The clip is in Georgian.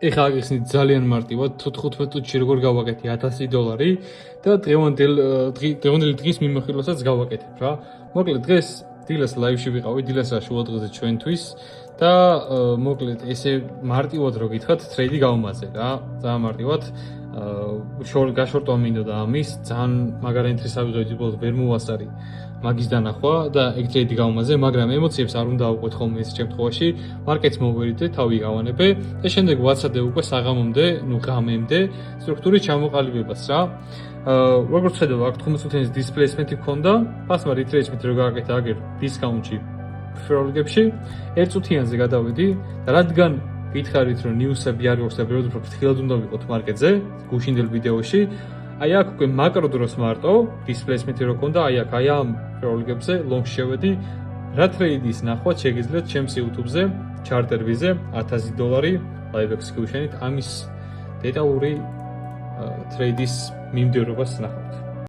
ეხლა აგიხსნით ძალიან მარტივად, თუ 15 წუთში როგორ გავაკეთე $1000 და დღევანდელი დღის მიმოხილვასაც გავაკეთებ რა. მოკლედ დღეს დილას ლაივში ვიყავი, დილასა შუადღეზე ჩვენთვის და მოკლედ ესე მარტივად რო გითხრათ, ტრეიდი გავმაზე რა. ძალიან მარტივად გაშორტვა მინდოდა ამის, ძალიან მაგარი ენტრის ავიღებდი, ბოლოს ვერ მოვასწარი მაგის დანახვა და ეგ ტრეიდი გავმაზე, მაგრამ ემოციებს არ უნდა ავყვეთ ხოლმე ეს შემთხვევაში. მარკეტს მოვერიდე, თავი გავანებე და შემდეგ ვაცადე უკვე საღამომდე, ღამემდე სტრუქტურის ჩამოყალიბებას რა. როგორც ხედავ, აქ 15 წუთის დისპლეისმენტი მქონდა, ფასმა ριტრეიჯმენტი რო გააკეთე აგერ დისკაუნტში ფროლგებში, 1 წუთიანზე გადავედი და რადგან გითხარით რომ ნიუსები არ გვაქვს და ბევრად უფრო ფრთხილად უნდა ვიყოთ მარკეტზე, გუშინდელ ვიდეოში, აი აქ უკვე მაკრო დროს მარტო დისპლეისმენტი რო ქონდა, აი ამ ფროლგებზე ლონგში შევედი, რა ტრეიდის ნახვა შეგიძლიათ ჩემს YouTube-ზე, ჩარტერვიზე $1000 live execution-ით ამის დეტალური ტრეიდის მიმდევრობას ნახავთ.